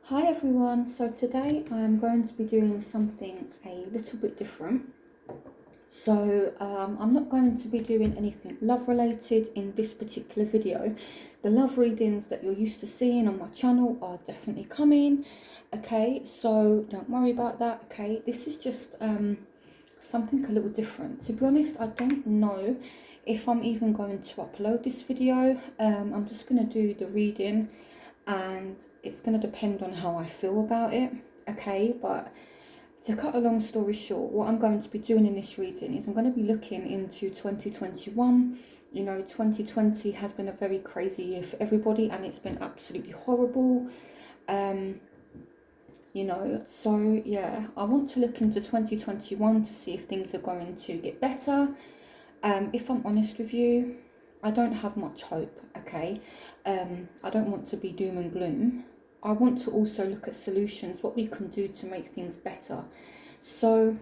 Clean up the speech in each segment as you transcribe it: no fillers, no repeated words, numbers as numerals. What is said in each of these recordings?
Hi everyone, so today I'm going to be doing something a little bit different. I'm not going to be doing anything love related in this particular video. The love readings that you're used to seeing on my channel are definitely coming, okay, so don't worry about that, okay. This is just something a little different. To be honest, I don't know if I'm even going to upload this video. I'm just going to do the reading and it's going to depend on how I feel about it, okay. But to cut a long story short, what I'm going to be doing in this reading is I'm going to be looking into 2021. You know, 2020 has been a very crazy year for everybody and it's been absolutely horrible. You know, so yeah, I want to look into 2021 to see if things are going to get better. If I'm honest with you, I don't have much hope, okay. I don't want to be doom and gloom. I want to also look at solutions, what we can do to make things better. So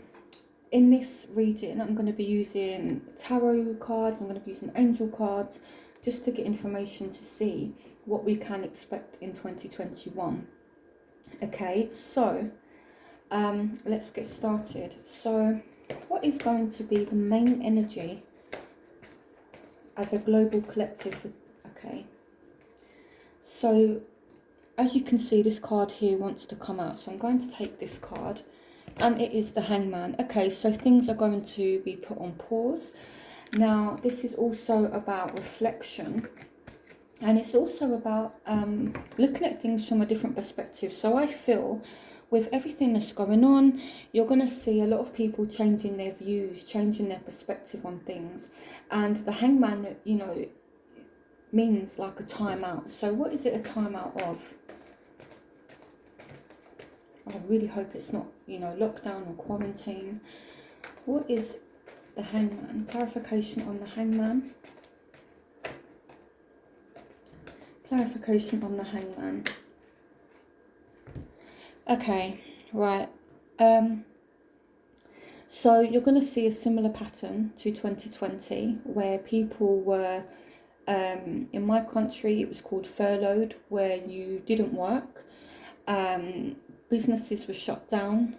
in this reading, I'm going to be using tarot cards, I'm going to be using angel cards, just to get information to see what we can expect in 2021. Okay, so let's get started. So what is going to be the main energy as a global collective? Okay, so as you can see, this card here wants to come out, so I'm going to take this card and it is the Hangman. Okay, so things are going to be put on pause. Now this is also about reflection and it's also about looking at things from a different perspective. So I feel with everything that's going on, you're going to see a lot of people changing their views, changing their perspective on things. And the Hangman, you know, means like a timeout. So what is it a timeout of? I really hope it's not, you know, lockdown or quarantine. What is the Hangman? Clarification on the Hangman. Clarification on the Hangman. Okay, right. So you're going to see a similar pattern to 2020 where people were, in my country it was called furloughed, where you didn't work. Businesses were shut down.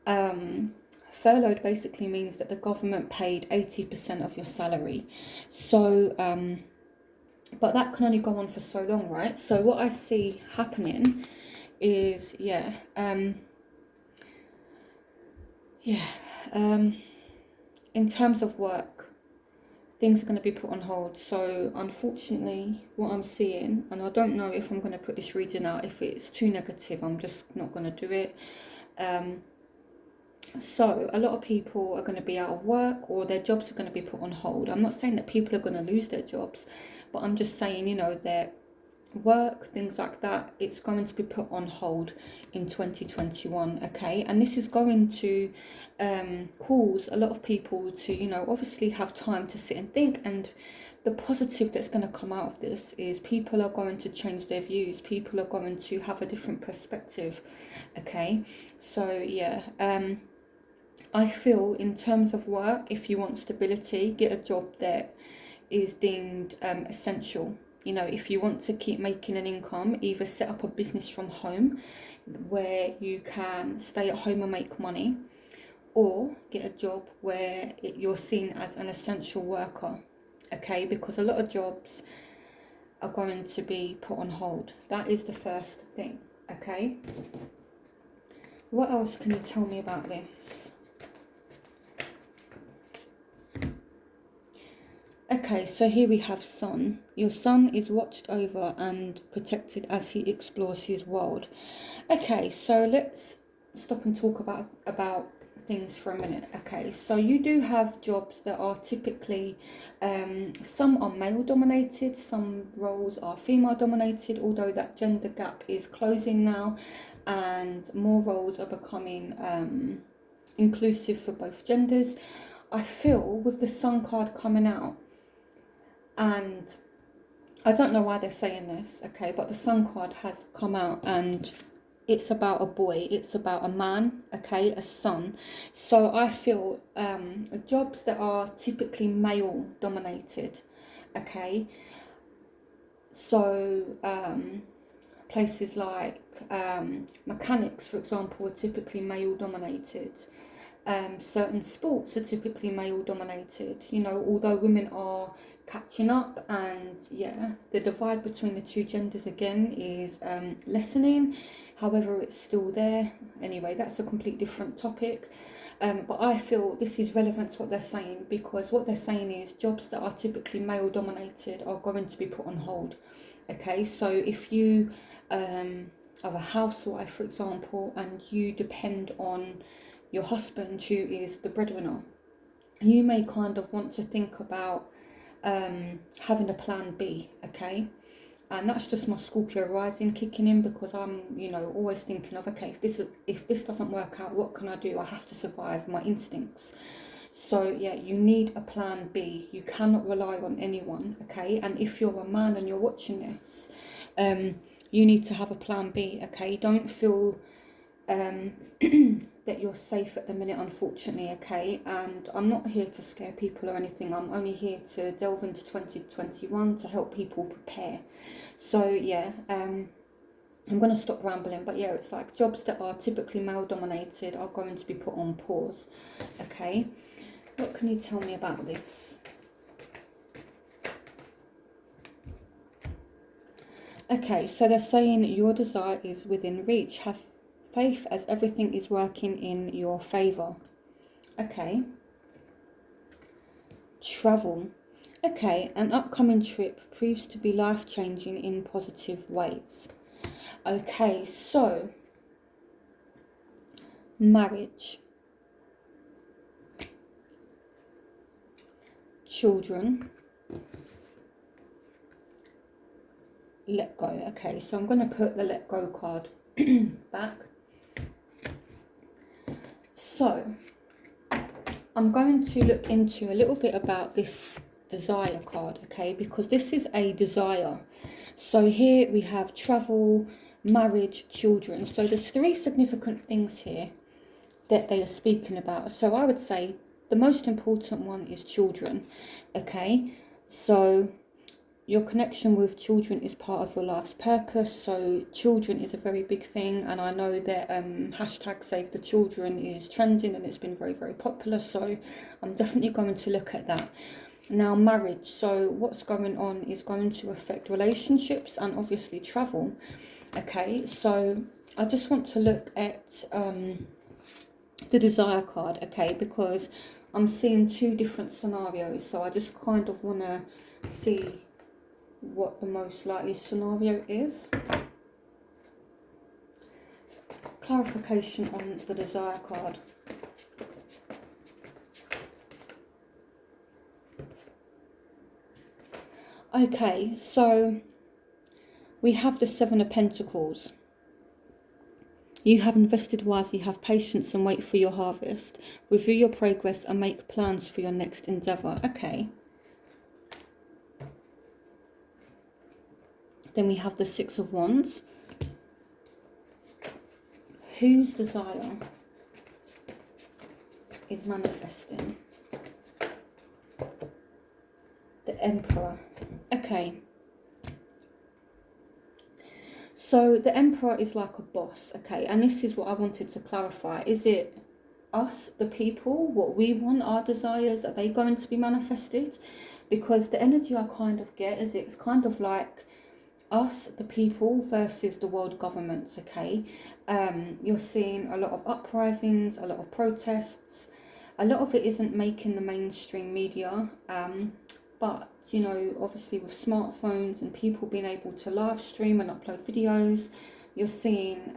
Furloughed basically means that the government paid 80% of your salary. So, but that can only go on for so long, right? So what I see happening is, in terms of work, things are going to be put on hold. So unfortunately, what I'm seeing, and I don't know if I'm going to put this reading out, if it's too negative, I'm just not going to do it. So a lot of people are going to be out of work or their jobs are going to be put on hold. I'm not saying that people are going to lose their jobs, but I'm just saying, you know, their work, things like that, it's going to be put on hold in 2021, okay. And this is going to cause a lot of people to, you know, obviously have time to sit and think. And the positive that's going to come out of this is people are going to change their views, people are going to have a different perspective, okay. So yeah, I feel in terms of work, if you want stability, get a job that is deemed essential. You know, if you want to keep making an income, either set up a business from home where you can stay at home and make money, or get a job where you're seen as an essential worker, okay, because a lot of jobs are going to be put on hold. That is the first thing, okay. What else can you tell me about this? Okay, so here we have Sun. Your son is watched over and protected as he explores his world. Okay, so let's stop and talk about things for a minute. Okay, so you do have jobs that are typically, some are male dominated, some roles are female dominated, although that gender gap is closing now and more roles are becoming inclusive for both genders. I feel with the Sun card coming out, and I don't know why they're saying this, okay, but the Sun card has come out and it's about a boy, it's about a man, okay, a son. So I feel jobs that are typically male dominated, okay, so Places like mechanics, for example, are typically male dominated. Certain sports are typically male dominated, you know, although women are catching up, and yeah, the divide between the two genders again is lessening. However, it's still there. Anyway, that's a complete different topic. But I feel this is relevant to what they're saying, because what they're saying is jobs that are typically male dominated are going to be put on hold. Okay, so if you are a housewife, for example, and you depend on your husband, who is the breadwinner, you may kind of want to think about having a plan B, okay? And that's just my Scorpio rising kicking in, because I'm, you know, always thinking of, okay, if this doesn't work out, what can I do? I have to survive, my instincts. So yeah, you need a plan B. You cannot rely on anyone, okay? And if you're a man and you're watching this, you need to have a plan B, okay? Don't feel that you're safe at the minute, unfortunately, okay? And I'm not here to scare people or anything. I'm only here to delve into 2021 to help people prepare. So yeah, I'm going to stop rambling, but yeah, it's like jobs that are typically male dominated are going to be put on pause, okay? What can you tell me about this? Okay, so they're saying your desire is within reach. Have faith, as everything is working in your favour. Okay. Travel. Okay, an upcoming trip proves to be life-changing in positive ways. Okay, so marriage, children, let go. Okay, so I'm going to put the let go card back. So I'm going to look into a little bit about this desire card, okay, because this is a desire. So here we have travel, marriage, children. So there's three significant things here that they are speaking about. So I would say the most important one is children, okay? So your connection with children is part of your life's purpose. So children is a very big thing, and I know that hashtag Save the Children is trending and it's been very, very popular. So I'm definitely going to look at that. Now, marriage. So what's going on is going to affect relationships and obviously travel. Okay, so I just want to look at the desire card, okay, because I'm seeing two different scenarios. So I just kind of want to see what the most likely scenario is. Clarification on the desire card. Okay, so we have the Seven of Pentacles. You have invested wisely, have patience and wait for your harvest. Review your progress and make plans for your next endeavour. Okay. Then we have the Six of Wands. Whose desire is manifesting? The Emperor. Okay. So the Emperor is like a boss, okay? And this is what I wanted to clarify. Is it us, the people, what we want, our desires, are they going to be manifested? Because the energy I kind of get is it's kind of like us, the people, versus the world governments, okay? You're seeing a lot of uprisings, a lot of protests. A lot of it isn't making the mainstream media, but, you know, obviously with smartphones and people being able to live stream and upload videos, you're seeing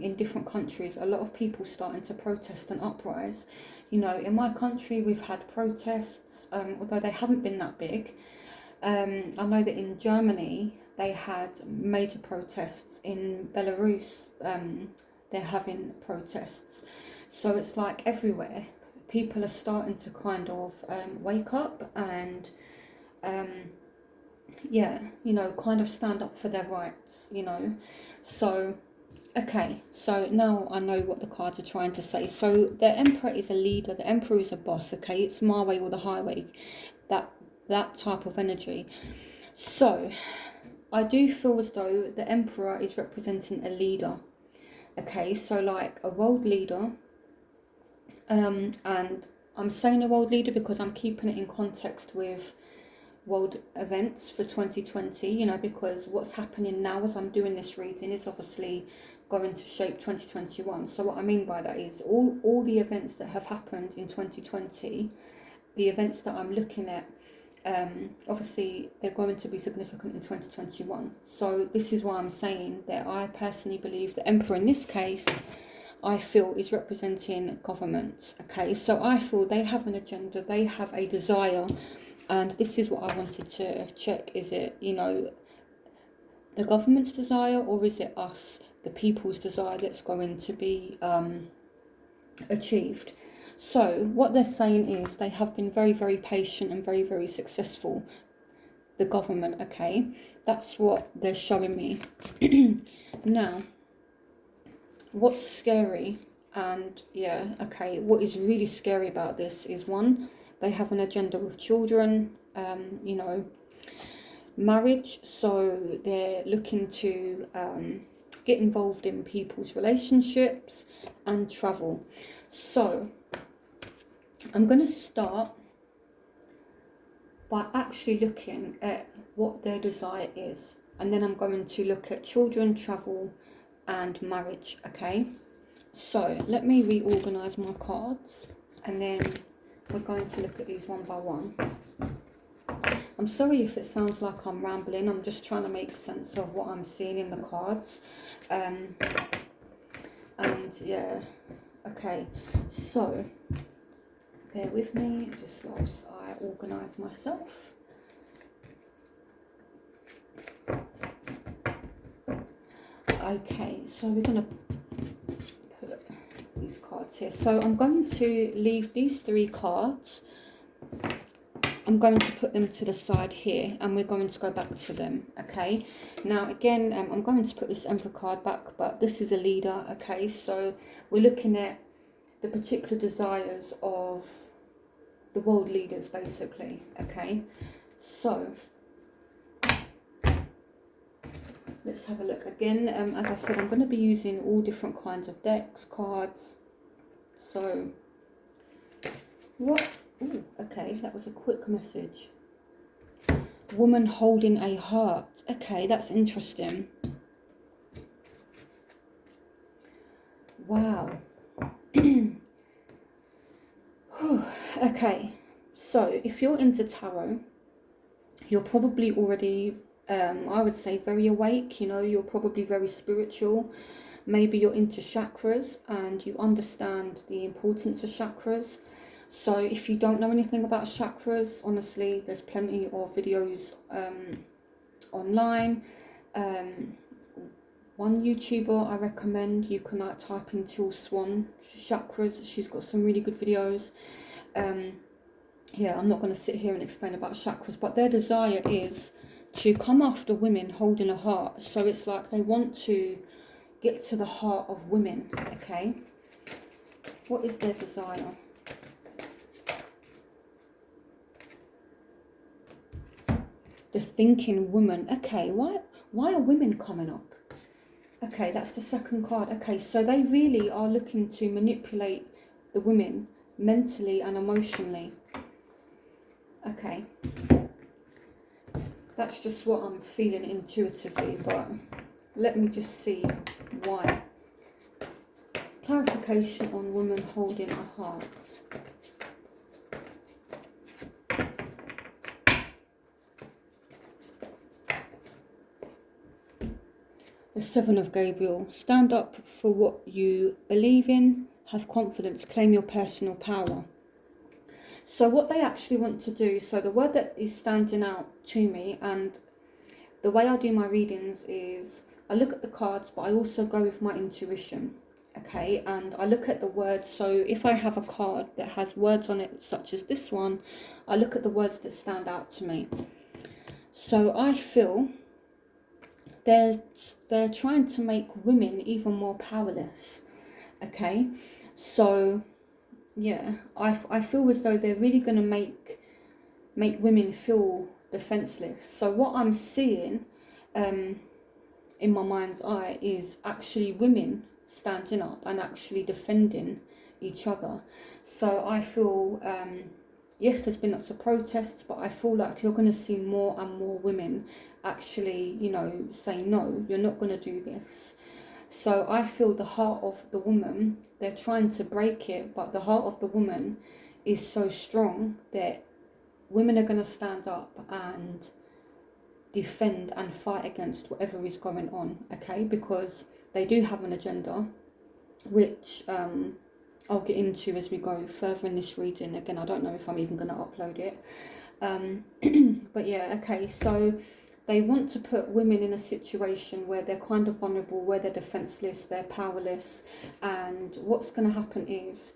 in different countries a lot of people starting to protest and uprise. You know, in my country we've had protests, although they haven't been that big. I know that in Germany they had major protests. In Belarus they're having protests. So it's like everywhere people are starting to kind of wake up and yeah, you know, kind of stand up for their rights, you know. So okay, so now I know what the cards are trying to say. So the Emperor is a leader, the Emperor is a boss, okay? It's my way or the highway, that type of energy. So I do feel as though the Emperor is representing a leader. Okay, so like a world leader. And I'm saying a world leader because I'm keeping it in context with world events for 2020, you know, because what's happening now as I'm doing this reading is obviously going to shape 2021. So what I mean by that is all the events that have happened in 2020, the events that I'm looking at, obviously they're going to be significant in 2021. So this is why I'm saying that I personally believe the Emperor in this case, I feel, is representing governments. Okay, so I feel they have an agenda, they have a desire, and this is what I wanted to check. Is it, you know, the government's desire, or is it us, the people's desire, that's going to be achieved? So what they're saying is they have been very, very patient and very, very successful, the government. Okay, that's what they're showing me. Now, what's scary, and yeah, okay, what is really scary about this is, one, they have an agenda with children, you know, marriage. So they're looking to get involved in people's relationships and travel. So I'm going to start by actually looking at what their desire is, and then I'm going to look at children, travel and marriage. Okay, so let me reorganize my cards, and then we're going to look at these one by one. I'm sorry if it sounds like I'm rambling. I'm just trying to make sense of what I'm seeing in the cards. And yeah, okay, so bear with me just whilst I organise myself. Okay, so we're going to put these cards here. So I'm going to leave these 3 cards. I'm going to put them to the side here, and we're going to go back to them. Okay, now again, I'm going to put this Emperor card back, but this is a leader. Okay, so we're looking at the particular desires of the world leaders, basically. Okay, so let's have a look again. As I said, I'm going to be using all different kinds of decks, cards. So what? Ooh, okay, that was a quick message. Woman holding a heart. Okay, that's interesting. Wow. Okay, so if you're into tarot, you're probably already, I would say, very awake. You know, you're probably very spiritual. Maybe you're into chakras and you understand the importance of chakras. So if you don't know anything about chakras, honestly, there's plenty of videos online. One YouTuber I recommend, you can type in Till Swan chakras. She's got some really good videos. Yeah, I'm not going to sit here and explain about chakras, but their desire is to come after women holding a heart. So it's like they want to get to the heart of women. Okay, what is their desire? The thinking woman. Okay, why are women coming up? Okay, that's the second card. Okay, so they really are looking to manipulate the women mentally and emotionally. Okay, that's just what I'm feeling intuitively, but let me just see why. Clarification on woman holding a heart. The Seven of Gabriel. Stand up for what you believe in. Have confidence. Claim your personal power. So what they actually want to do, so the word that is standing out to me, and the way I do my readings is I look at the cards, but I also go with my intuition. Okay, and I look at the words. So if I have a card that has words on it, such as this one, I look at the words that stand out to me. So I feel they're trying to make women even more powerless. Okay, so yeah, I feel as though they're really going to make women feel defenseless. So what I'm seeing, in my mind's eye is actually women standing up and actually defending each other. So I feel, yes, there's been lots of protests, but I feel like you're going to see more and more women actually, you know, say, no, you're not going to do this. So I feel the heart of the woman, they're trying to break it, but the heart of the woman is so strong that women are going to stand up and defend and fight against whatever is going on, okay? Because they do have an agenda, which I'll get into as we go further in this reading. Again, I don't know if I'm even going to upload it. But yeah, okay, so they want to put women in a situation where they're kind of vulnerable, where they're defenseless, they're powerless. And what's going to happen is,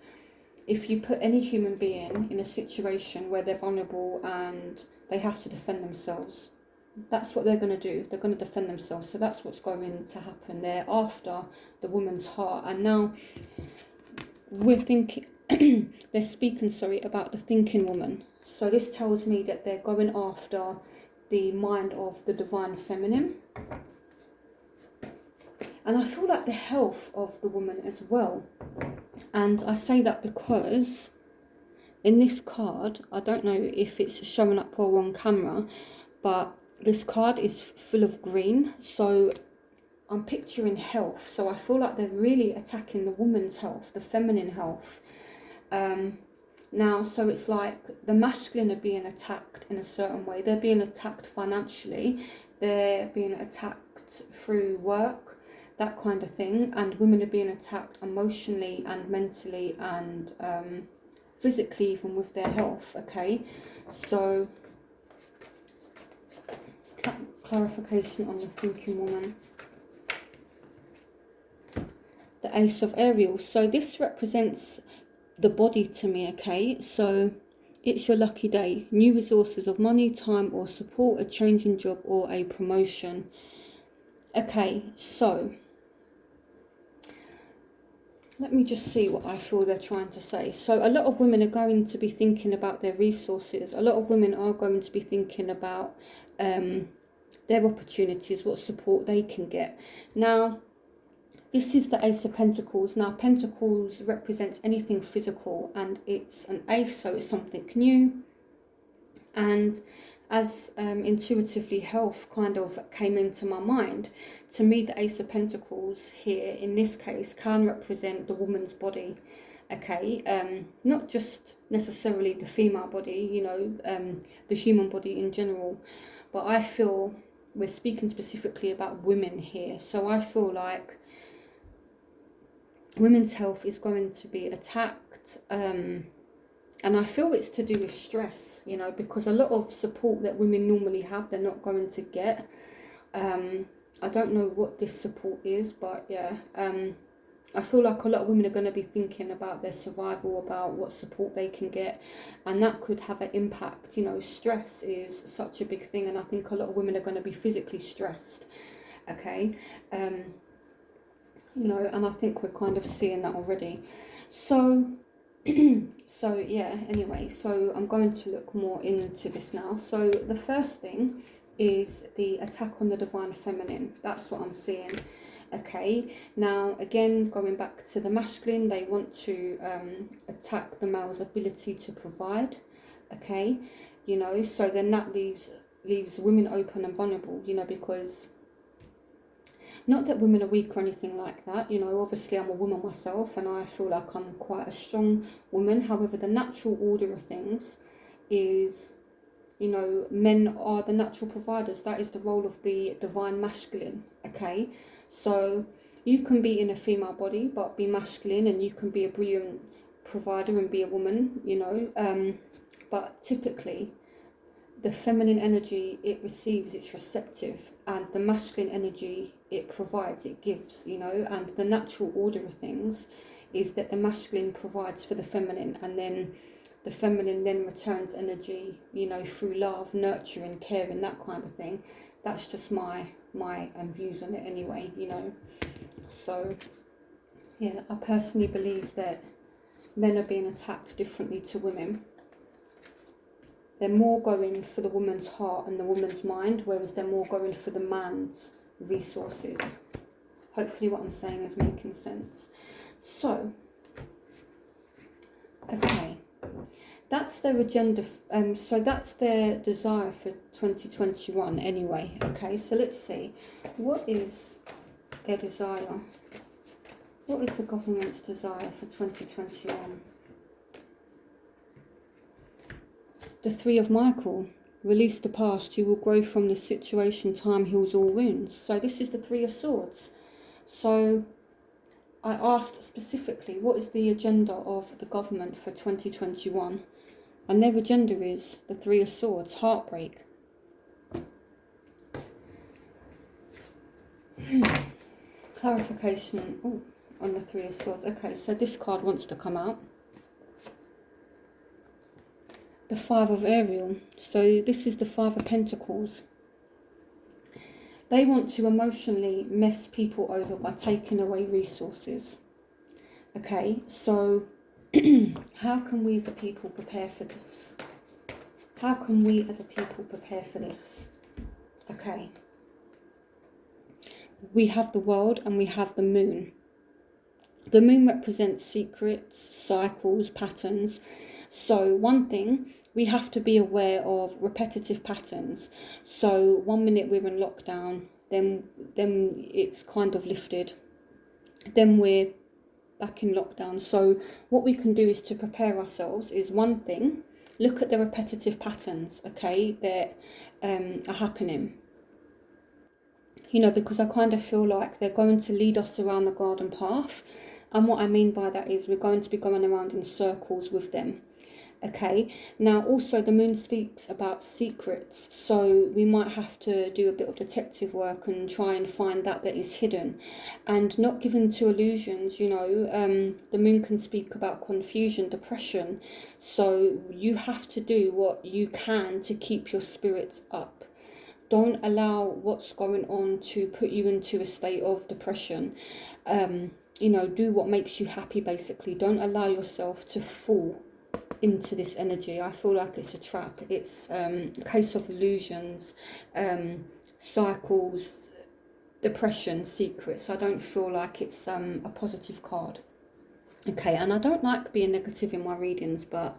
if you put any human being in a situation where they're vulnerable and they have to defend themselves, that's what they're going to do. They're going to defend themselves. So that's what's going to happen. They're after the woman's heart. And now we're thinking, they're speaking, about the thinking woman. So this tells me that they're going after the mind of the divine feminine. And I feel like the health of the woman as well. And I say that because in this card, I don't know if it's showing up or on camera, but this card is full of green. So I'm picturing health. So I feel like they're really attacking the woman's health, the feminine health. Now, so it's like the masculine are being attacked in a certain way. They're being attacked financially. They're being attacked through work, that kind of thing. And women are being attacked emotionally and mentally and physically, even with their health, okay? So clarification on the thinking woman. The Ace of Aerials. So this represents the body to me, okay? So it's your lucky day. New resources of money, time or support, a change in job or a promotion. Okay, so let me just see what I feel they're trying to say. So a lot of women are going to be thinking about their resources. A lot of women are going to be thinking about their opportunities, what support they can get. Now, this is the Ace of Pentacles. Now, Pentacles represents anything physical, and it's an ace, so it's something new. And as intuitively health kind of came into my mind, to me the Ace of Pentacles here, in this case, can represent the woman's body, okay? Not just necessarily the female body, you know, the human body in general, but I feel we're speaking specifically about women here. So I feel like women's health is going to be attacked, and I feel it's to do with stress, you know, because a lot of support that women normally have, they're not going to get. I don't know what this support is, but yeah, I feel like a lot of women are going to be thinking about their survival, about what support they can get, and that could have an impact. You know, stress is such a big thing, and I think a lot of women are going to be physically stressed, okay? You know, and I think we're kind of seeing that already. So so yeah, anyway, so I'm going to look more into this now. So the first thing is the attack on the divine feminine. That's what I'm seeing, okay? Now, again, going back to the masculine, they want to attack the male's ability to provide, okay? You know, so then that leaves women open and vulnerable, you know, because not that women are weak or anything like that, you know, obviously I'm a woman myself and I feel like I'm quite a strong woman. However, the natural order of things is, you know, men are the natural providers. That is the role of the divine masculine, okay? So you can be in a female body but be masculine, and you can be a brilliant provider and be a woman, you know, but typically the feminine energy, it receives, it's receptive, and the masculine energy, it provides, it gives, you know. And the natural order of things is that the masculine provides for the feminine, and then the feminine then returns energy, you know, through love, nurturing, caring, that kind of thing. That's just my views on it anyway, you know. So yeah, I personally believe that men are being attacked differently to women. they're more going for the woman's heart and the woman's mind, whereas they're more going for the man's resources. Hopefully what I'm saying is making sense. So, okay, that's their agenda. So that's their desire for 2021 anyway. Okay, so let's see. What is their desire? What is the government's desire for 2021? The Three of Michael. Release the past. You will grow from this situation. Time heals all wounds. So this is the Three of Swords. So I asked specifically, what is the agenda of the government for 2021? And their agenda is the Three of Swords, heartbreak. Clarification on the Three of Swords. Okay, so this card wants to come out. The Five of Ariel. So this is the Five of Pentacles. They want to emotionally mess people over by taking away resources. Okay, so how can we as a people prepare for this? How can we as a people prepare for this? Okay. We have the world and we have the moon. The moon represents secrets, cycles, patterns. So one thing, we have to be aware of repetitive patterns. So 1 minute we're in lockdown, then it's kind of lifted. Then we're back in lockdown. So what we can do is to prepare ourselves is one thing, look at the repetitive patterns, okay, that are happening. You know, because I kind of feel like they're going to lead us around the garden path. And what I mean by that is we're going to be going around in circles with them. Okay, now also the moon speaks about secrets, so we might have to do a bit of detective work and try and find that is hidden and not given to illusions. You know, the moon can speak about confusion, depression, so you have to do what you can to keep your spirits up. Don't allow what's going on to put you into a state of depression. You know, do what makes you happy, basically. Don't allow yourself to fall into this energy. I feel like it's a trap. It's a case of illusions, cycles, depression, secrets. I don't feel like it's a positive card. Okay, and I don't like being negative in my readings, but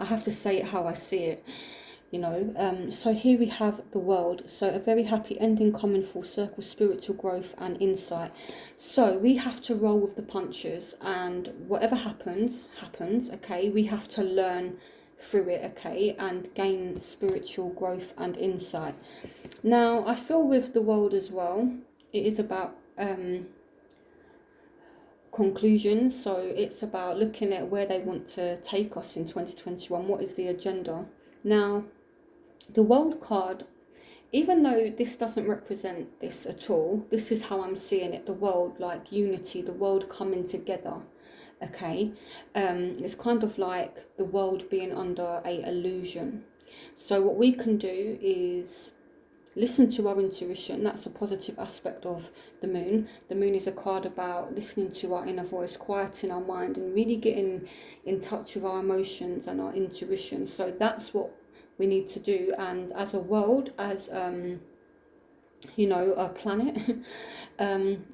I have to say it how I see it. You know, so here we have the world. So a very happy ending, coming full circle, spiritual growth and insight. So we have to roll with the punches, and whatever happens, okay? We have to learn through it, okay? And gain spiritual growth and insight. Now, I feel with the world as well, it is about conclusions. So it's about looking at where they want to take us in 2021. What is the agenda? Now, the world card, even though this doesn't represent this at all, this is how I'm seeing it. The world, like unity, the world coming together. Okay, it's kind of like the world being under a illusion. So what we can do is listen to our intuition. That's a positive aspect of the moon. The moon is a card about listening to our inner voice, quieting our mind and really getting in touch with our emotions and our intuition. So that's what we need to do. And as a world, as you know, a planet,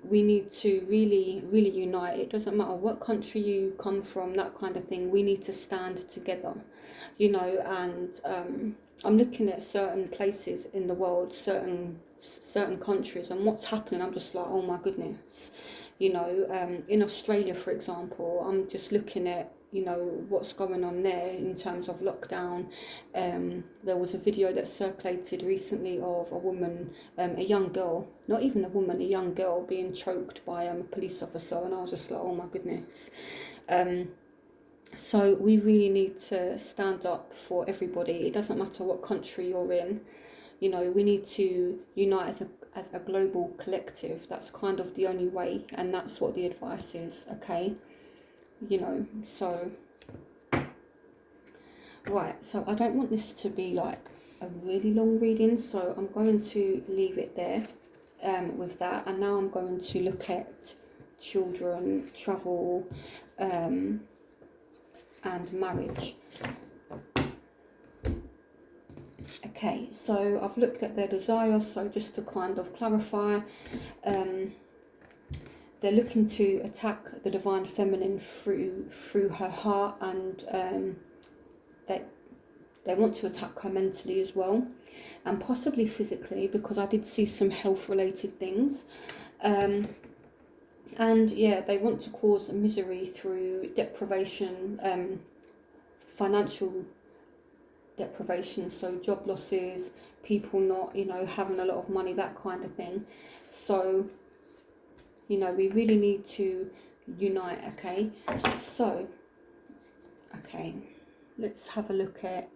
we need to really unite. It doesn't matter what country you come from, that kind of thing. We need to stand together, you know. And I'm looking at certain places in the world, certain countries, and what's happening. I'm just like, oh my goodness, you know. In Australia, for example, I'm just looking at, you know, what's going on there in terms of lockdown. There was a video that circulated recently of a woman, a young girl, not even a woman, a young girl being choked by a police officer, and I was just like, oh my goodness. So we really need to stand up for everybody. It doesn't matter what country you're in, you know. We need to unite as a global collective. That's kind of the only way, and that's what the advice is, okay? You know, so right, so I don't want this to be like a really long reading, so I'm going to leave it there with that. And now I'm going to look at children, travel, and marriage. Okay, so I've looked at their desire. So just to kind of clarify, they're looking to attack the divine feminine through her heart, and they want to attack her mentally as well, and possibly physically, because I did see some health related things. And yeah, they want to cause misery through deprivation, financial deprivation, so job losses, people not, having a lot of money, that kind of thing. So, we really need to unite, okay? So, okay, let's have a look at,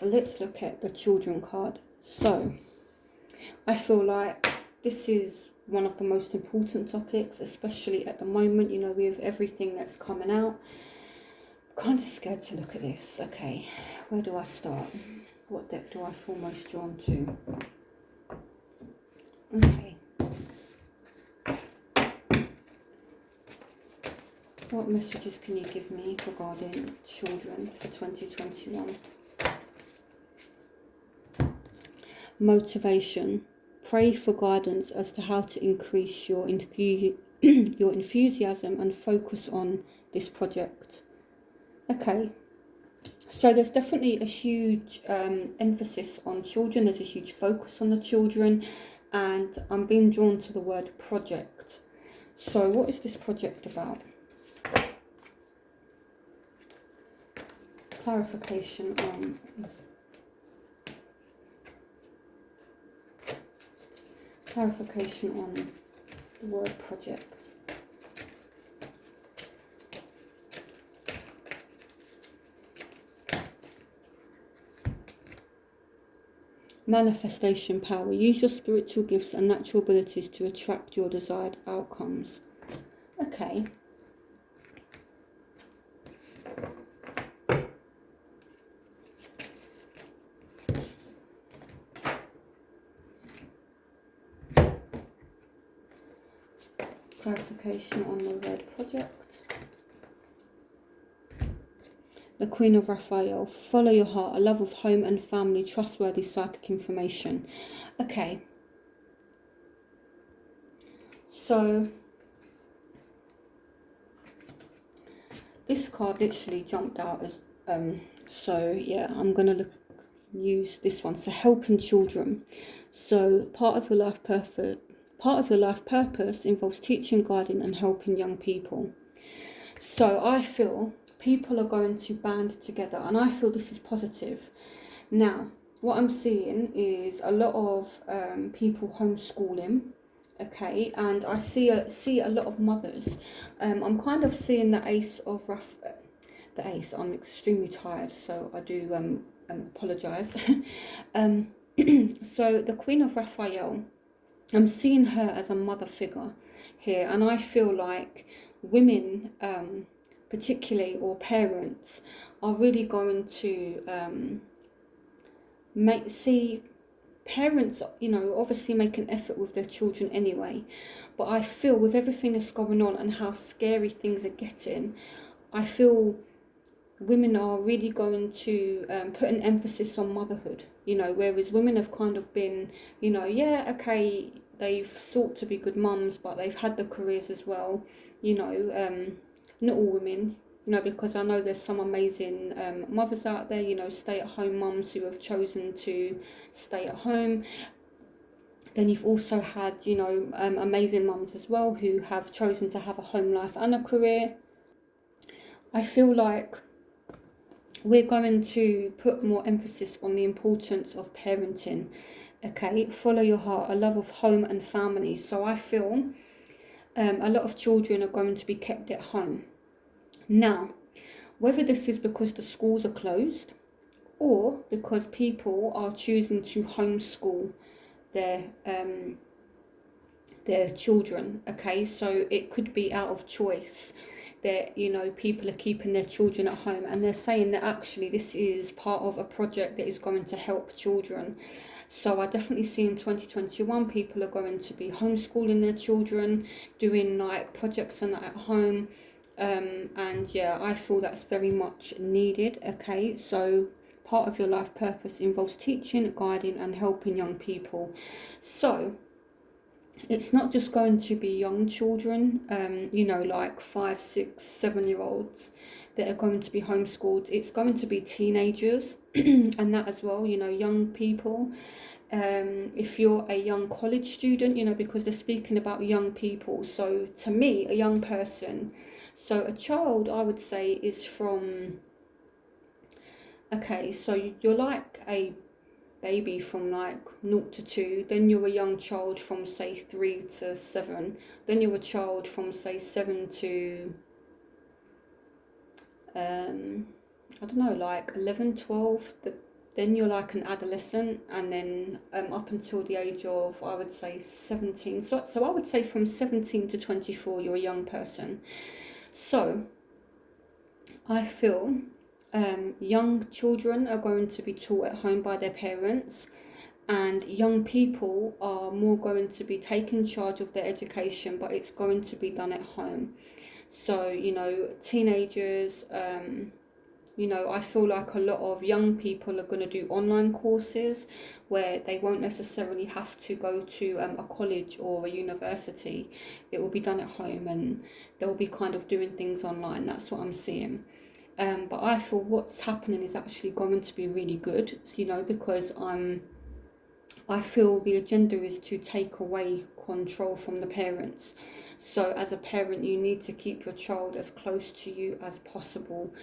let's look at the children card. So, I feel like this is one of the most important topics, especially at the moment, with everything that's coming out. I'm kind of scared to look at this. Okay, where do I start? What deck do I feel most drawn to? Okay. What messages can you give me regarding children for 2021? Motivation. Pray for guidance as to how to increase your enthusiasm and focus on this project. Okay, so there's definitely a huge emphasis on children. There's a huge focus on the children, and I'm being drawn to the word project. So what is this project about? Clarification on the word project. Manifestation power. Use your spiritual gifts and natural abilities to attract your desired outcomes. Okay. Clarification on the red project. The Queen of Raphael. Follow your heart, a love of home and family, trustworthy psychic information. Okay. So, this card literally jumped out as, so yeah, I'm going to use this one. So, helping children. So, part of your life purpose involves teaching, guiding and helping young people. So I feel people are going to band together, and I feel this is positive. Now, what I'm seeing is a lot of people homeschooling, okay, and I see a lot of mothers. I'm kind of seeing the Ace of the Ace. I'm extremely tired, so I do apologise. So the Queen of Raphael, I'm seeing her as a mother figure here, and I feel like women, particularly, or parents, are really going to parents, obviously make an effort with their children anyway, but I feel with everything that's going on and how scary things are getting, I feel women are really going to put an emphasis on motherhood, whereas women have kind of been, they've sought to be good mums, but they've had the careers as well, not all women, because I know there's some amazing mothers out there, stay-at-home mums who have chosen to stay at home. Then you've also had, amazing mums as well who have chosen to have a home life and a career. I feel like we're going to put more emphasis on the importance of parenting. Okay, follow your heart, a love of home and family. So I feel a lot of children are going to be kept at home. Now, whether this is because the schools are closed or because people are choosing to homeschool their children, okay, so it could be out of choice that people are keeping their children at home, and they're saying that actually this is part of a project that is going to help children. So I definitely see in 2021 people are going to be homeschooling their children, doing like projects and that at home, and yeah, I feel that's very much needed. Okay, so part of your life purpose involves teaching, guiding and helping young people. So it's not just going to be young children, you know, like 5, 6, 7-year-olds that are going to be homeschooled. It's going to be teenagers and that as well, you know, young people. If you're a young college student, you know, because they're speaking about young people. So to me, a young person, so a child, I would say, is from, okay, so you're like a baby from like 0 to 2, then you're a young child from say 3 to 7, then you're a child from say 7 to I don't know, like 11, 12, then you're like an adolescent, and then up until the age of, I would say, 17. So I would say from 17 to 24 you're a young person. So I feel young children are going to be taught at home by their parents, and young people are more going to be taking charge of their education, but it's going to be done at home. So, you know, teenagers, you know, I feel like a lot of young people are going to do online courses where they won't necessarily have to go to a college or a university. It will be done at home and they'll be kind of doing things online. That's what I'm seeing. But I feel what's happening is actually going to be really good, you know, because I feel the agenda is to take away control from the parents. So as a parent, you need to keep your child as close to you as possible.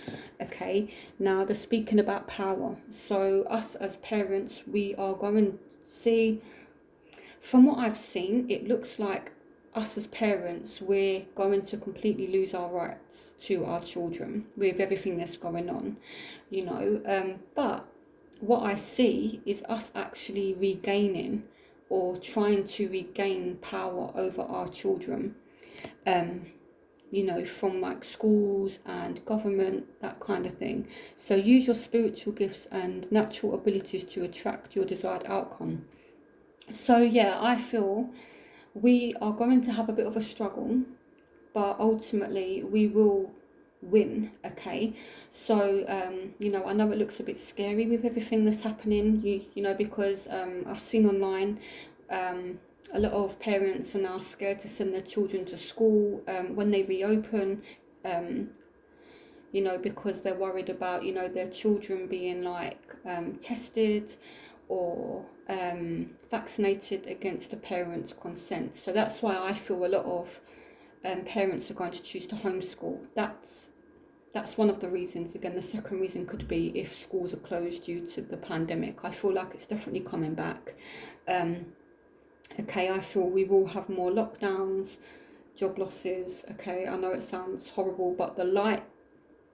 Okay, now they're speaking about power. So us as parents, we are going to see, from what I've seen, it looks like us as parents, we're going to completely lose our rights to our children with everything that's going on, you know. But what I see is us actually regaining or trying to regain power over our children, you know, from like schools and government, that kind of thing. So use your spiritual gifts and natural abilities to attract your desired outcome. So yeah, I feel we are going to have a bit of a struggle, but ultimately we will win. Okay, so you know, I know it looks a bit scary with everything that's happening, you know, because I've seen online a lot of parents are now scared to send their children to school when they reopen, you know, because they're worried about, you know, their children being like tested or vaccinated against the parents' consent. So that's why I feel a lot of parents are going to choose to homeschool. That's one of the reasons. Again, the second reason could be if schools are closed due to the pandemic. I feel like it's definitely coming back. Okay, I feel we will have more lockdowns, job losses. Okay, I know it sounds horrible, but the light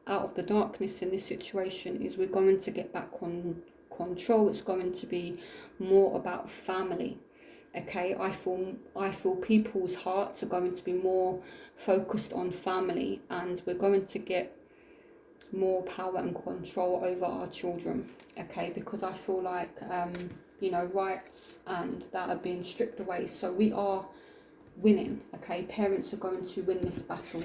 out of the darkness in this situation is we're going to get back on control. It's going to be more about family. Okay, I feel people's hearts are going to be more focused on family, and we're going to get more power and control over our children. Okay, because I feel like you know, rights and that are being stripped away. So we are winning. Okay, parents are going to win this battle.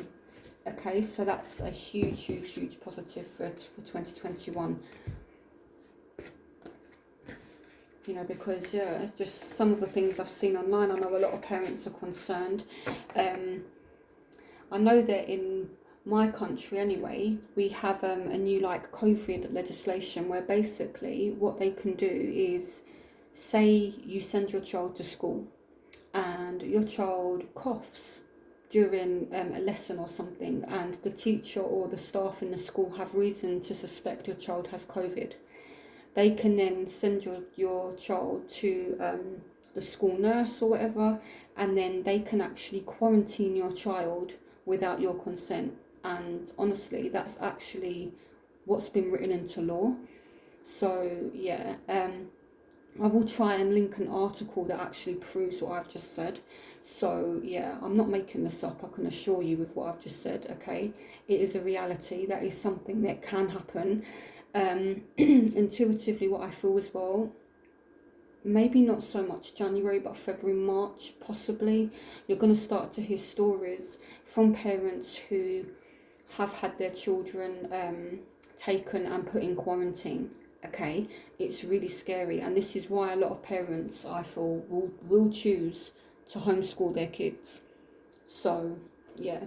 Okay, so that's a huge positive for 2021. You know, because yeah, just some of the things I've seen online, I know a lot of parents are concerned. I know that in my country anyway, we have a new like COVID legislation where basically what they can do is, say you send your child to school and your child coughs during a lesson or something, and the teacher or the staff in the school have reason to suspect your child has COVID. They can then send your child to the school nurse or whatever, and then they can actually quarantine your child without your consent. And honestly, that's actually what's been written into law. So yeah, I will try and link an article that actually proves what I've just said. So yeah, I'm not making this up, I can assure you with what I've just said. Okay, it is a reality. That is something that can happen. Intuitively, what I feel as well, maybe not so much January, but February, March possibly, you're going to start to hear stories from parents who have had their children taken and put in quarantine. Okay, it's really scary, and this is why a lot of parents, I feel, will choose to homeschool their kids. So yeah.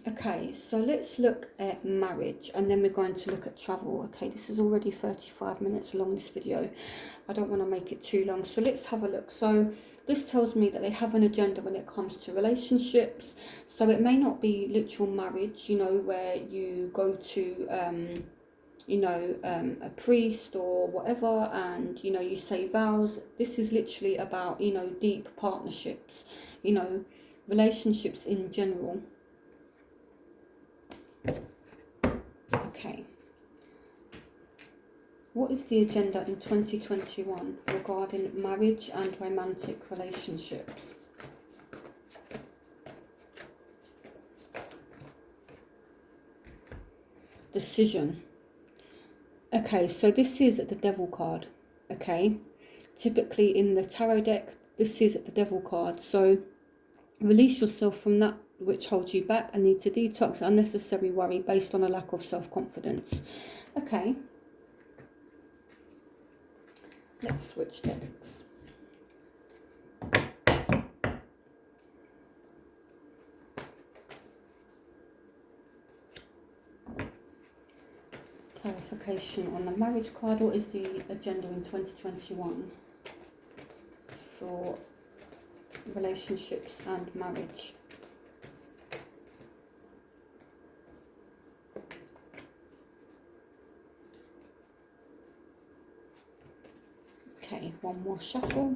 Okay, so let's look at marriage, and then we're going to look at travel. Okay, this is already 35 minutes long, this video. I don't want to make it too long, so let's have a look. So this tells me that they have an agenda when it comes to relationships. So it may not be literal marriage, you know, where you go to a priest or whatever, and you say vows. This is literally about deep partnerships, relationships in general. Okay, what is the agenda in 2021 regarding marriage and romantic relationships? Decision. Okay, so this is the Devil card. Okay, typically in the tarot deck, this is the Devil card. So release yourself from that which holds you back and need to detox unnecessary worry based on a lack of self-confidence. Okay, let's switch decks. Clarification on the marriage card. What is the agenda in 2021 for relationships and marriage? Okay, one more shuffle.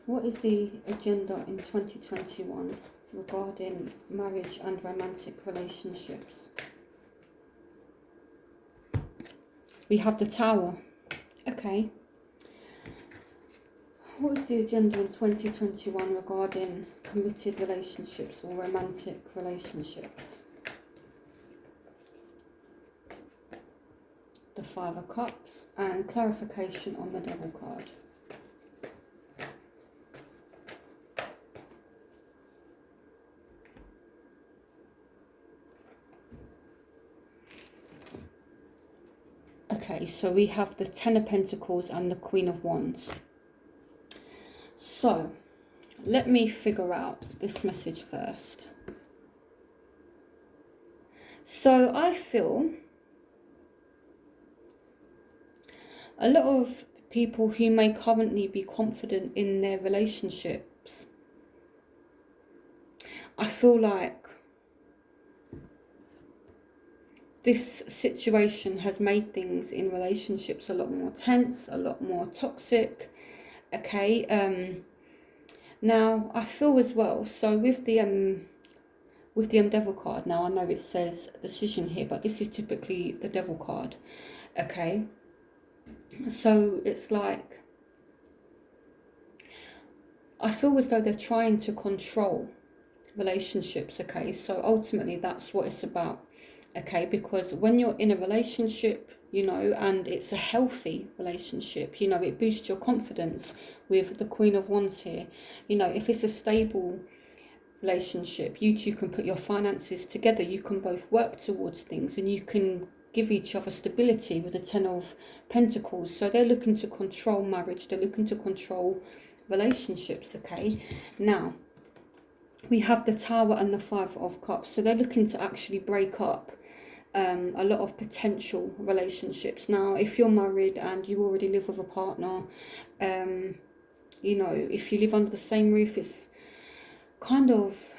What is the agenda in 2021 regarding marriage and romantic relationships? We have the Tower. Okay. What is the agenda in 2021 regarding committed relationships or romantic relationships? The Five of Cups, and clarification on the Devil card. Okay, so we have the Ten of Pentacles and the Queen of Wands. So let me figure out this message first. So I feel a lot of people who may currently be confident in their relationships, I feel like this situation has made things in relationships a lot more tense, a lot more toxic. Okay, now I feel as well, so with the Devil card, now I know it says decision here, but this is typically the Devil card. Okay, so it's like I feel as though they're trying to control relationships. Okay, so ultimately that's what it's about. Okay, because when you're in a relationship, and it's a healthy relationship, it boosts your confidence with the Queen of Wands here. If it's a stable relationship, you two can put your finances together, you can both work towards things, and you can give each other stability with the Ten of Pentacles. So they're looking to control marriage, they're looking to control relationships. Okay, now we have the Tower and the Five of Cups, so they're looking to actually break up a lot of potential relationships. Now, if you're married and you already live with a partner, if you live under the same roof, it's kind of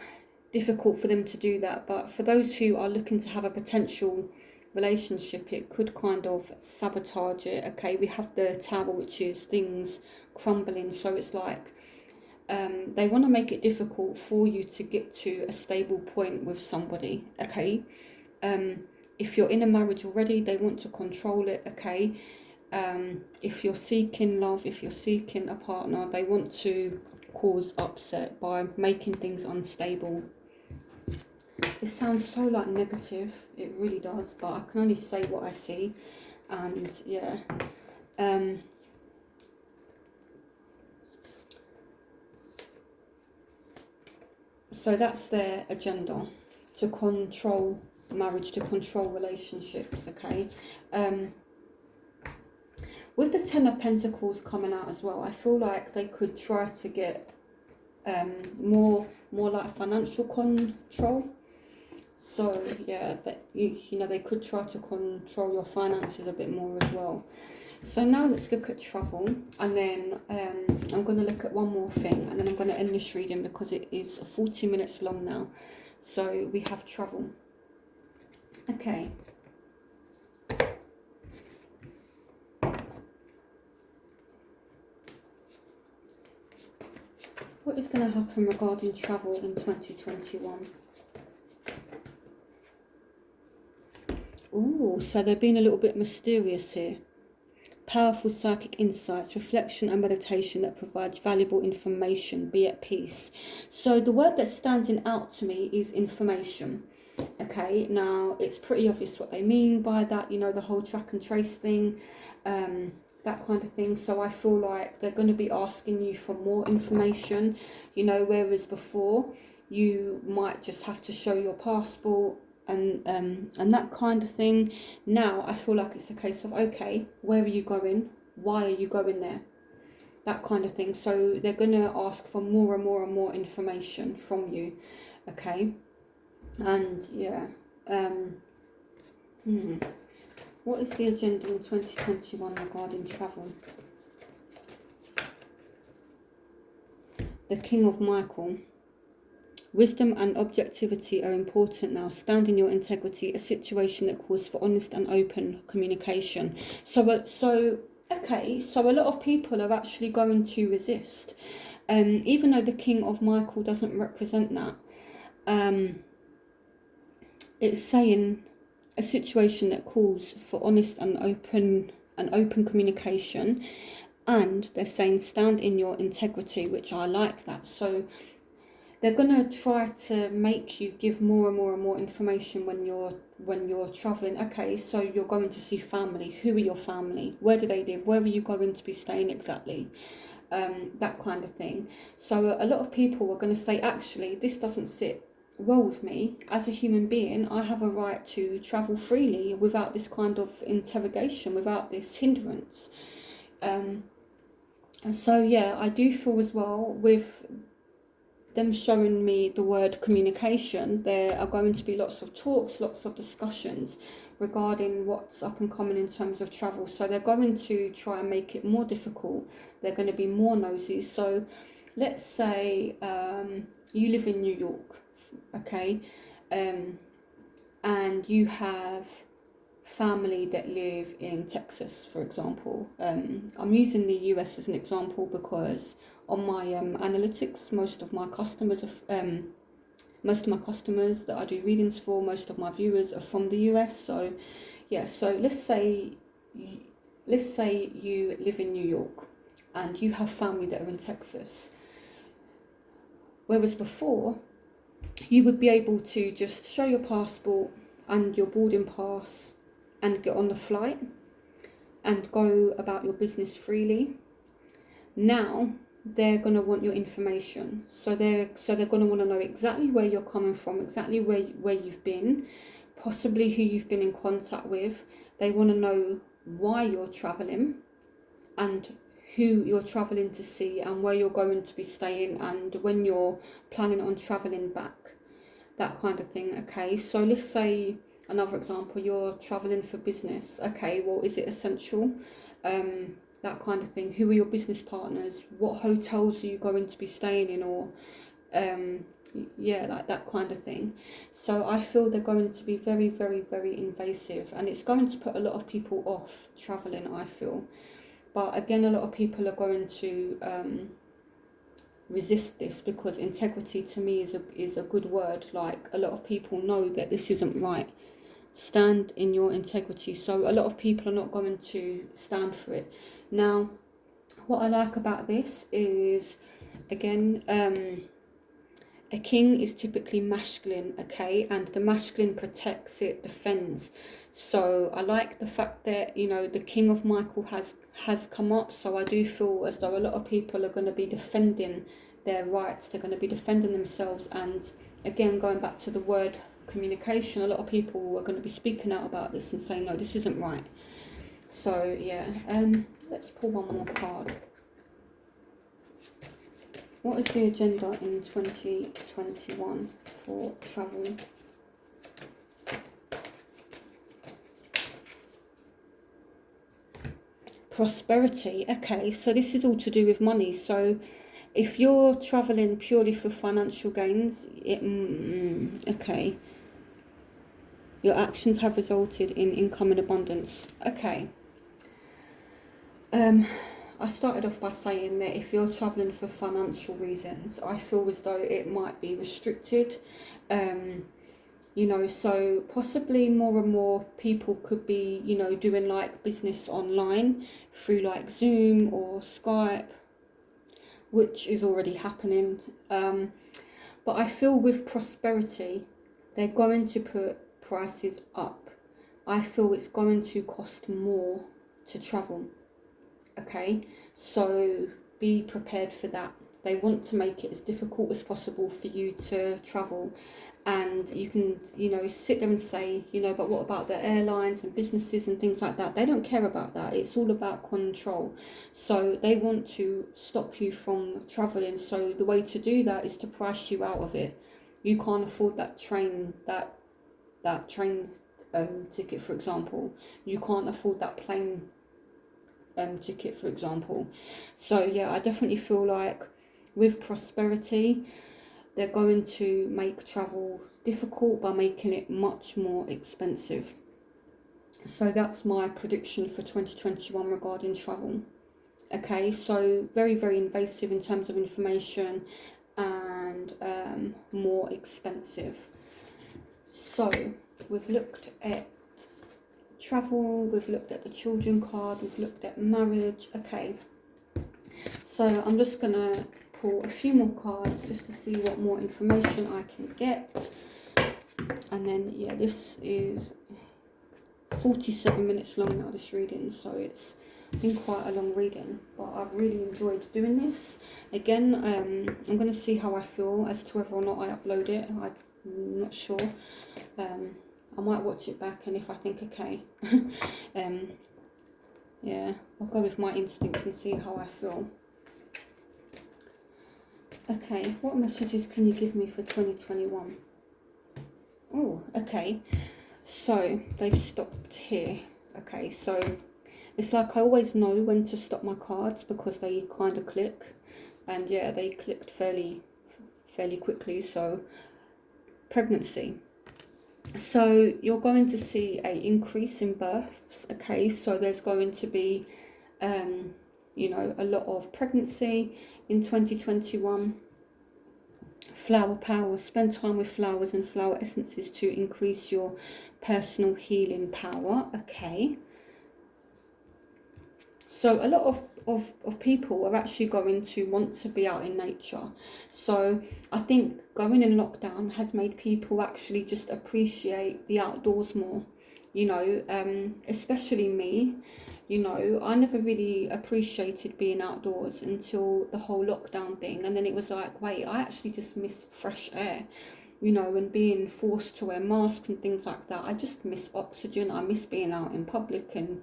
difficult for them to do that. But for those who are looking to have a potential relationship, it could kind of sabotage it. Okay, we have the Tower, which is things crumbling. So it's like they want to make it difficult for you to get to a stable point with somebody. Okay, if you're in a marriage already, they want to control it. Okay, if you're seeking love, if you're seeking a partner, they want to cause upset by making things unstable. It sounds so like negative, it really does, but I can only say what I see. And yeah, so that's their agenda, to control marriage to control relationships, okay? With the Ten of Pentacles coming out as well, I feel like they could try to get more like financial control. So yeah, that you know, they could try to control your finances a bit more as well. So now let's look at travel, and then I'm going to look at one more thing, and then I'm going to end this reading because it is 40 minutes long now. So we have travel. Okay. What is going to happen regarding travel in 2021? Ooh, so they're being a little bit mysterious here. Powerful psychic insights, reflection and meditation that provides valuable information. Be at peace. So the word that's standing out to me is information. Okay, now it's pretty obvious what they mean by that, you know, the whole track and trace thing, that kind of thing. So I feel like they're going to be asking you for more information, you know, whereas before you might just have to show your passport and that kind of thing. Now I feel like it's a case of, okay, where are you going? Why are you going there? That kind of thing. So they're going to ask for more and more and more information from you, okay? And yeah, what is the agenda in 2021 regarding travel? The King of Michael. Wisdom and objectivity are important now. Stand in your integrity, a situation that calls for honest and open communication. So okay, so a lot of people are actually going to resist. Even though the King of Michael doesn't represent that. It's saying a situation that calls for honest and open communication, and they're saying stand in your integrity, which I like that. So they're going to try to make you give more and more and more information when you're traveling. Okay, so you're going to see family. Who are your family? Where do they live? Where are you going to be staying exactly? That kind of thing. So a lot of people are going to say, actually, this doesn't sit well with me. As a human being, I have a right to travel freely without this kind of interrogation, without this hindrance. So yeah, I do feel as well with them showing me the word communication, there are going to be lots of talks, lots of discussions regarding what's up and coming in terms of travel. So they're going to try and make it more difficult. They're going to be more nosy. So let's say you live in New York, okay, and you have family that live in Texas, for example. I'm using the US as an example because on my analytics, most of my customers that I do readings for, most of my viewers are from the US. So yeah, so let's say you live in New York and you have family that are in Texas. Whereas before, you would be able to just show your passport and your boarding pass and get on the flight and go about your business freely. Now they're going to want your information. So they're going to want to know exactly where you're coming from, exactly where you've been, possibly who you've been in contact with. They want to know why you're traveling and who you're traveling to see and where you're going to be staying and when you're planning on traveling back, that kind of thing. Okay, so let's say another example, you're traveling for business. Okay, well, is it essential? That kind of thing. Who are your business partners? What hotels are you going to be staying in? Or yeah, like that kind of thing. So I feel they're going to be very, very, very invasive, and it's going to put a lot of people off traveling, I feel. But again, a lot of people are going to resist this because integrity to me is a good word. Like, a lot of people know that this isn't right. Stand in your integrity. So a lot of people are not going to stand for it. Now, what I like about this is, again, a king is typically masculine, okay, and the masculine protects, it defends. So I like the fact that, you know, the King of Michael has come up. So I do feel as though a lot of people are going to be defending their rights. They're going to be defending themselves. And again, going back to the word communication. A lot of people are going to be speaking out about this and saying, no, this isn't right. So yeah, let's pull one more card. What is the agenda in 2021 for travel? Prosperity. Okay, so this is all to do with money. So if you're traveling purely for financial gains, okay, your actions have resulted in income and abundance. Okay. I started off by saying that if you're traveling for financial reasons, I feel as though it might be restricted. You know, so possibly more and more people could be, you know, doing like business online through like Zoom or Skype, which is already happening. But I feel with prosperity, they're going to put prices up. I feel it's going to cost more to travel. Okay, so be prepared for that. They want to make it as difficult as possible for you to travel. And you can, you know, sit there and say, you know, but what about the airlines and businesses and things like that? They don't care about that. It's all about control. So they want to stop you from traveling. So the way to do that is to price you out of it. You can't afford that train, that train ticket, for example. You can't afford that plane ticket, for example. So yeah, I definitely feel like with prosperity, they're going to make travel difficult by making it much more expensive. So that's my prediction for 2021 regarding travel. Okay, so very, very invasive in terms of information and more expensive. So we've looked at travel, we've looked at the children card, we've looked at marriage. Okay, so I'm just gonna pull a few more cards just to see what more information I can get. And then yeah, this is 47 minutes long now, this reading, so it's been quite a long reading, but I've really enjoyed doing this. Again, I'm going to see how I feel as to whether or not I upload it. I'm not sure. I might watch it back, and if I think okay, yeah, I'll go with my instincts and see how I feel. Okay, what messages can you give me for 2021? Oh, okay, so they've stopped here. Okay, so it's like I always know when to stop my cards because they kind of click, and yeah, they clicked fairly quickly. So pregnancy. So you're going to see an increase in births. Okay, so there's going to be you know, a lot of pregnancy in 2021. Flower power, spend time with flowers and flower essences to increase your personal healing power. Okay, so a lot of people are actually going to want to be out in nature. So I think going in lockdown has made people actually just appreciate the outdoors more, you know, especially me. You know, I never really appreciated being outdoors until the whole lockdown thing. And then it was like, wait, I actually just miss fresh air, you know, and being forced to wear masks and things like that. I just miss oxygen. I miss being out in public and,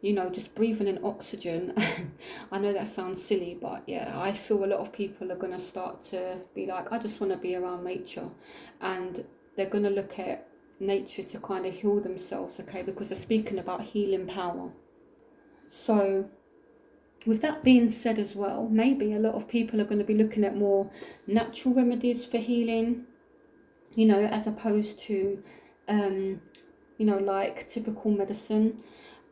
you know, just breathing in oxygen. I know that sounds silly, but yeah, I feel a lot of people are going to start to be like, I just want to be around nature. And they're going to look at nature to kind of heal themselves, okay, because they're speaking about healing power. So with that being said as well, maybe a lot of people are going to be looking at more natural remedies for healing, you know, as opposed to, you know, like typical medicine.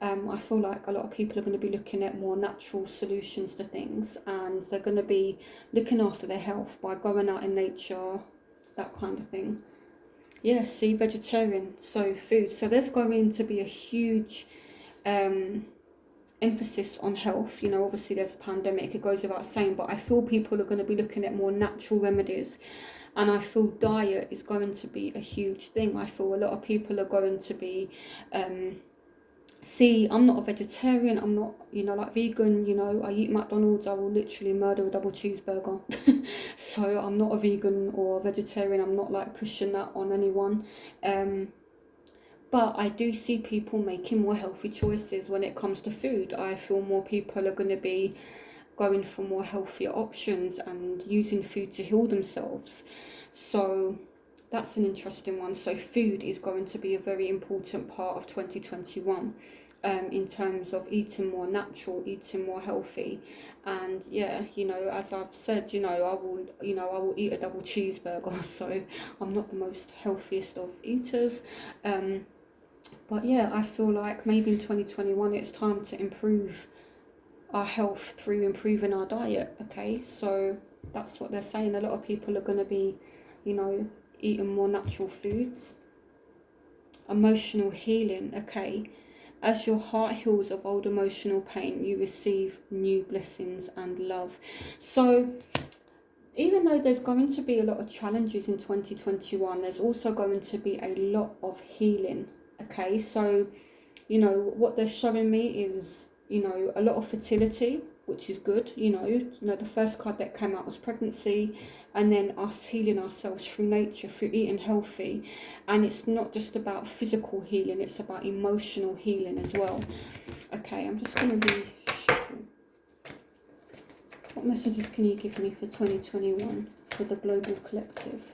I feel like a lot of people are going to be looking at more natural solutions to things, and they're going to be looking after their health by going out in nature, that kind of thing. Yeah, see, vegetarian, so food. So there's going to be a huge emphasis on health. You know, obviously there's a pandemic, it goes without saying, but I feel people are going to be looking at more natural remedies, and I feel diet is going to be a huge thing. I feel a lot of people are going to be see, I'm not a vegetarian, I'm not, you know, like vegan, you know, I eat McDonald's, I will literally murder a double cheeseburger. So I'm not a vegan or a vegetarian. I'm not like pushing that on anyone. But I do see people making more healthy choices when it comes to food. I feel more people are going to be going for more healthier options and using food to heal themselves. So that's an interesting one. So food is going to be a very important part of 2021. In terms of eating more natural, eating more healthy, and yeah, as I've said, I will eat a double cheeseburger. So I'm not the most healthiest of eaters, but yeah, I feel like maybe in 2021 it's time to improve our health through improving our diet. Okay, so that's what they're saying. A lot of people are going to be, eating more natural foods. Emotional healing. Okay. As your heart heals of old emotional pain, you receive new blessings and love. So, even though there's going to be a lot of challenges in 2021, there's also going to be a lot of healing. Okay, so, what they're showing me is, a lot of fertility, which is good. The first card that came out was pregnancy, and then us healing ourselves through nature, through eating healthy. And it's not just about physical healing, it's about emotional healing as well. Okay, I'm just going to be shuffling. What messages can you give me for 2021 for the global collective?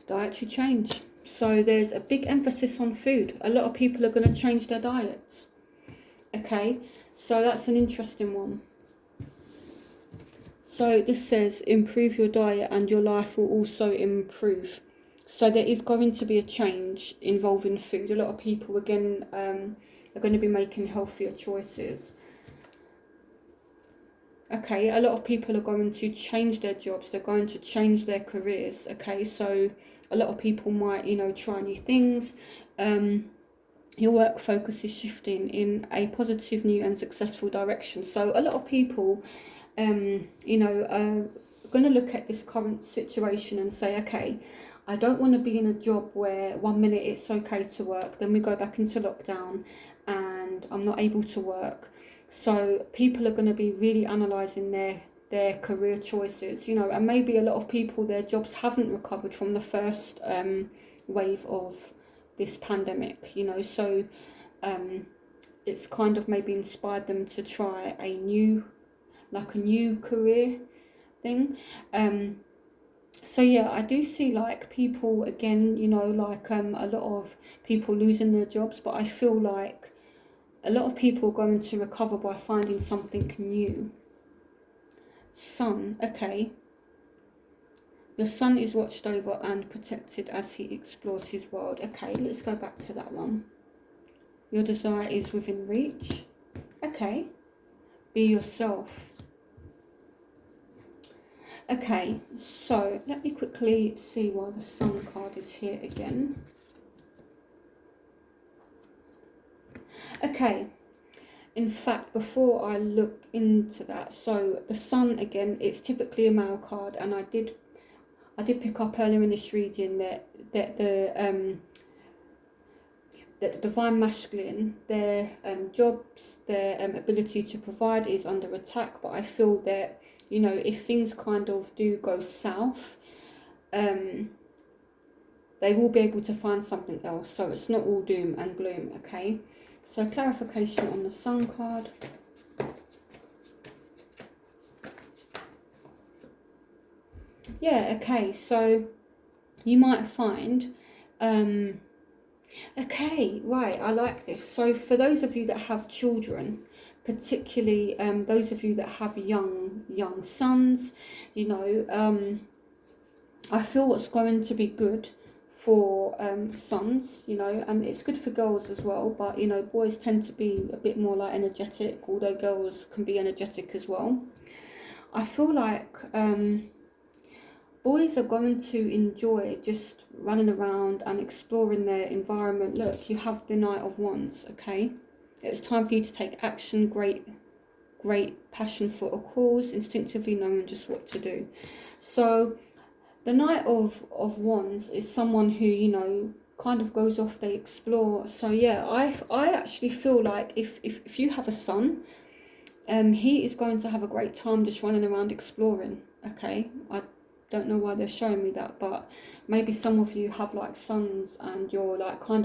Dietary change. So there's a big emphasis on food. A lot of people are going to change their diets. Okay, so that's an interesting one. So this says improve your diet and your life will also improve. So there is going to be a change involving food. A lot of people again are going to be making healthier choices. Okay, a lot of people are going to change their jobs. They're going to change their careers. Okay, so a lot of people might, try new things. Your work focus is shifting in a positive, new and successful direction. So a lot of people, are going to look at this current situation and say, okay, I don't want to be in a job where 1 minute it's okay to work, then we go back into lockdown and I'm not able to work. So people are going to be really analysing their career choices, and maybe a lot of people, their jobs haven't recovered from the first wave of this pandemic, so it's kind of maybe inspired them to try a new career thing. So yeah, I do see like people again, a lot of people losing their jobs, but I feel like a lot of people are going to recover by finding something new. Sun, okay. The sun is watched over and protected as he explores his world. Okay, let's go back to that one. Your desire is within reach. Okay. Be yourself. Okay, so let me quickly see why the sun card is here again. Okay. In fact, before I look into that, so the sun again, it's typically a male card, and I did pick up earlier in this reading that the divine masculine, their jobs, their ability to provide is under attack. But I feel that if things kind of do go south, they will be able to find something else. So it's not all doom and gloom. Okay. So clarification on the sun card. Yeah, okay, so you might find, okay, right, I like this. So for those of you that have children, particularly those of you that have young sons, I feel what's going to be good for sons, and it's good for girls as well, but boys tend to be a bit more like energetic, although girls can be energetic as well. I feel like boys are going to enjoy just running around and exploring their environment. Look, you have the Knight of Wands, okay? It's time for you to take action, great passion for a cause, instinctively knowing just what to do. So The Knight of Wands is someone who, you know, kind of goes off, they explore. So yeah, I actually feel like if you have a son, he is going to have a great time just running around exploring. Okay, I don't know why they're showing me that, but maybe some of you have like sons and you're like kind